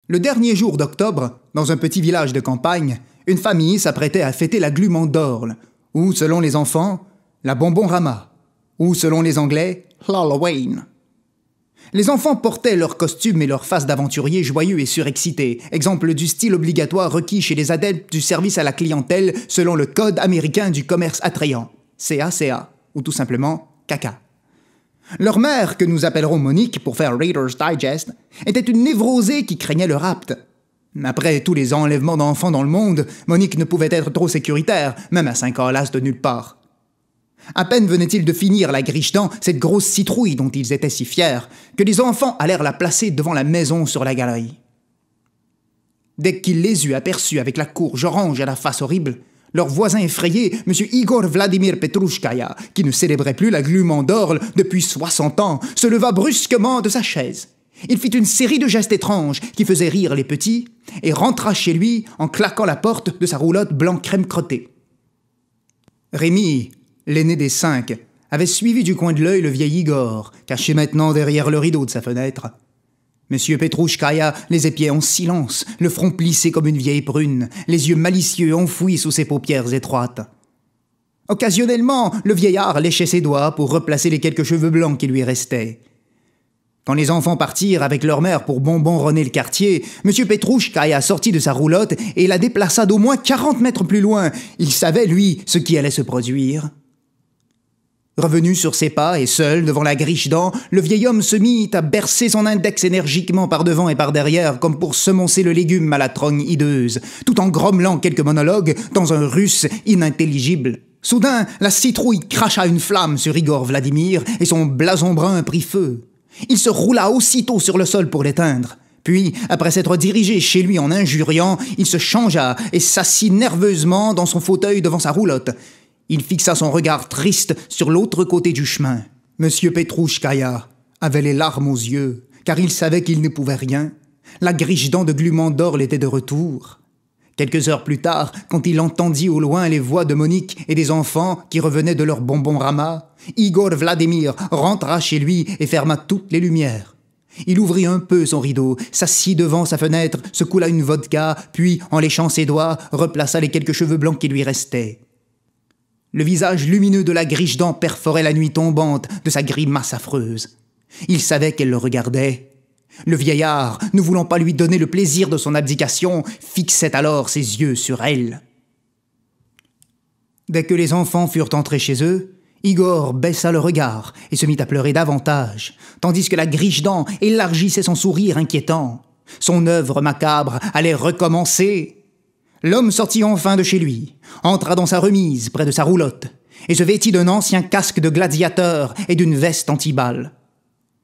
Le dernier jour d'octobre, dans un petit village de campagne, une famille s'apprêtait à fêter la Glumand d'Orle, ou, selon les enfants, la Bonbon Rama, ou, selon les Anglais, l'Halloween. Les enfants portaient leurs costumes et leurs faces d'aventuriers joyeux et surexcités, exemple du style obligatoire requis chez les adeptes du service à la clientèle selon le Code américain du commerce attrayant, CACA, ou tout simplement CACA. Leur mère, que nous appellerons Monique pour faire Reader's Digest, était une névrosée qui craignait le rapt. Après tous les enlèvements d'enfants dans le monde, Monique ne pouvait être trop sécuritaire, même à 5 ans l'as de nulle part. À peine venait-il de finir la griche-dent, cette grosse citrouille dont ils étaient si fiers, que les enfants allèrent la placer devant la maison sur la galerie. Dès qu'il les eut aperçus avec la courge orange à la face horrible, leur voisin effrayé, M. Igor Vladimir Petrouchkaya, qui ne célébrait plus la Glumand d'Orle depuis 60 ans, se leva brusquement de sa chaise. Il fit une série de gestes étranges qui faisaient rire les petits et rentra chez lui en claquant la porte de sa roulotte blanc crème crottée. Rémi, l'aîné des 5, avait suivi du coin de l'œil le vieil Igor, caché maintenant derrière le rideau de sa fenêtre. Monsieur Petrouchkaya les épiait en silence, le front plissé comme une vieille prune, les yeux malicieux enfouis sous ses paupières étroites. Occasionnellement, le vieillard léchait ses doigts pour replacer les quelques cheveux blancs qui lui restaient. Quand les enfants partirent avec leur mère pour bonbonronner le quartier, Monsieur Petrouchkaya sortit de sa roulotte et la déplaça d'au moins 40 mètres plus loin. Il savait, lui, ce qui allait se produire. Revenu sur ses pas et seul devant la griche-dent, le vieil homme se mit à bercer son index énergiquement par devant et par derrière comme pour semoncer le légume à la trogne hideuse, tout en grommelant quelques monologues dans un russe inintelligible. Soudain, la citrouille cracha une flamme sur Igor Vladimir et son blason brun prit feu. Il se roula aussitôt sur le sol pour l'éteindre. Puis, après s'être dirigé chez lui en injuriant, il se changea et s'assit nerveusement dans son fauteuil devant sa roulotte. Il fixa son regard triste sur l'autre côté du chemin. Monsieur Petrouchkaya avait les larmes aux yeux, car il savait qu'il ne pouvait rien. La griche-dent de Glumand d'Orle était de retour. Quelques heures plus tard, quand il entendit au loin les voix de Monique et des enfants qui revenaient de leur bonbon Rama, Igor Vladimir rentra chez lui et ferma toutes les lumières. Il ouvrit un peu son rideau, s'assit devant sa fenêtre, se coula une vodka, puis, en léchant ses doigts, replaça les quelques cheveux blancs qui lui restaient. Le visage lumineux de la griche-dent perforait la nuit tombante de sa grimace affreuse. Il savait qu'elle le regardait. Le vieillard, ne voulant pas lui donner le plaisir de son abdication, fixait alors ses yeux sur elle. Dès que les enfants furent entrés chez eux, Igor baissa le regard et se mit à pleurer davantage, tandis que la griche-dent élargissait son sourire inquiétant. Son œuvre macabre allait recommencer. L'homme sortit enfin de chez lui, entra dans sa remise près de sa roulotte, et se vêtit d'un ancien casque de gladiateur et d'une veste anti-balles.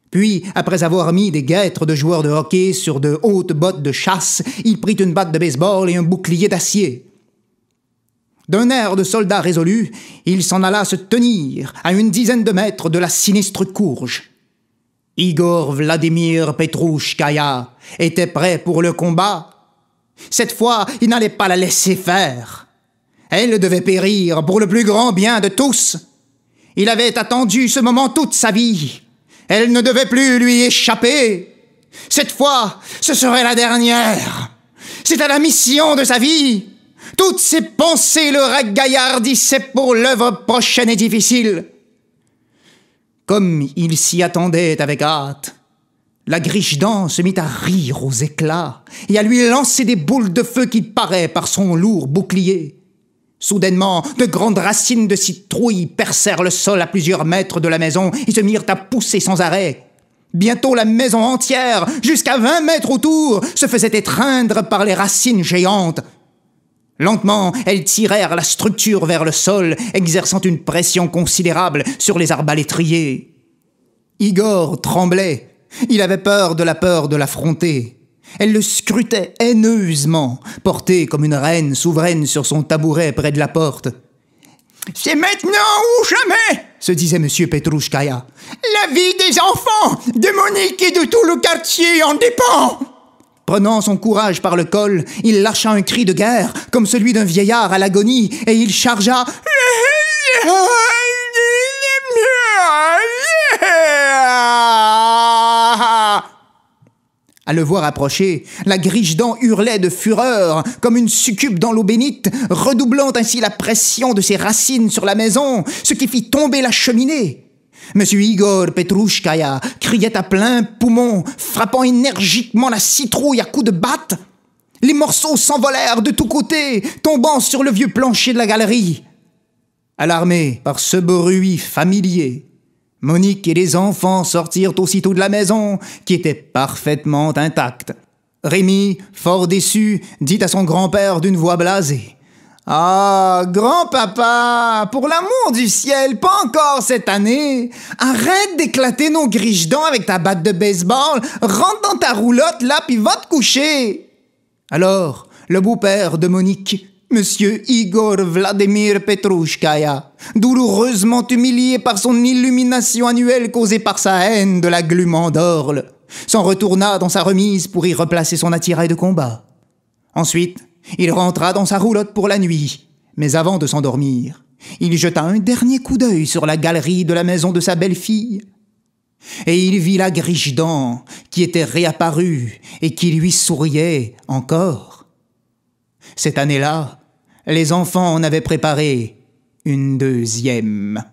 Puis, après avoir mis des guêtres de joueurs de hockey sur de hautes bottes de chasse, il prit une batte de baseball et un bouclier d'acier. D'un air de soldat résolu, il s'en alla se tenir à une dizaine de mètres de la sinistre courge. Igor Vladimir Petrouchkaya était prêt pour le combat. Cette fois, il n'allait pas la laisser faire. Elle devait périr pour le plus grand bien de tous. Il avait attendu ce moment toute sa vie. Elle ne devait plus lui échapper. Cette fois, ce serait la dernière. C'était la mission de sa vie. Toutes ses pensées le ragaillardissaient pour l'œuvre prochaine et difficile. Comme il s'y attendait avec hâte, la griche-dent se mit à rire aux éclats et à lui lancer des boules de feu qui paraient par son lourd bouclier. Soudainement, de grandes racines de citrouille percèrent le sol à plusieurs mètres de la maison et se mirent à pousser sans arrêt. Bientôt la maison entière, jusqu'à 20 mètres autour, se faisait étreindre par les racines géantes. Lentement, elles tirèrent la structure vers le sol, exerçant une pression considérable sur les arbalétriers. Igor tremblait. Il avait peur de l'affronter. Elle le scrutait haineusement, portée comme une reine souveraine sur son tabouret près de la porte. « C'est maintenant ou jamais !» se disait M. Petrouchkaya. « La vie des enfants, de Monique et de tout le quartier en dépend !» Prenant son courage par le col, il lâcha un cri de guerre, comme celui d'un vieillard à l'agonie, et il chargea... À le voir approcher, la Grigedan hurlait de fureur, comme une succube dans l'eau bénite, redoublant ainsi la pression de ses racines sur la maison, ce qui fit tomber la cheminée. Monsieur Igor Petrouchkaya criait à plein poumon, frappant énergiquement la citrouille à coups de batte. Les morceaux s'envolèrent de tous côtés, tombant sur le vieux plancher de la galerie. Alarmés par ce bruit familier, Monique et les enfants sortirent aussitôt de la maison, qui était parfaitement intacte. Rémi, fort déçu, dit à son grand-père d'une voix blasée: « Ah, grand-papa, pour l'amour du ciel, pas encore cette année. Arrête d'éclater nos Grigedan avec ta batte de baseball, rentre dans ta roulotte là, puis va te coucher. » Alors, le beau-père de Monique, Monsieur Igor Vladimir Petrouchkaya, douloureusement humilié par son illumination annuelle causée par sa haine de la glu Mandorle, s'en retourna dans sa remise pour y replacer son attirail de combat. Ensuite, il rentra dans sa roulotte pour la nuit, mais avant de s'endormir, il jeta un dernier coup d'œil sur la galerie de la maison de sa belle-fille. Et il vit la Grigedan qui était réapparue et qui lui souriait encore. Cette année-là, les enfants en avaient préparé une deuxième.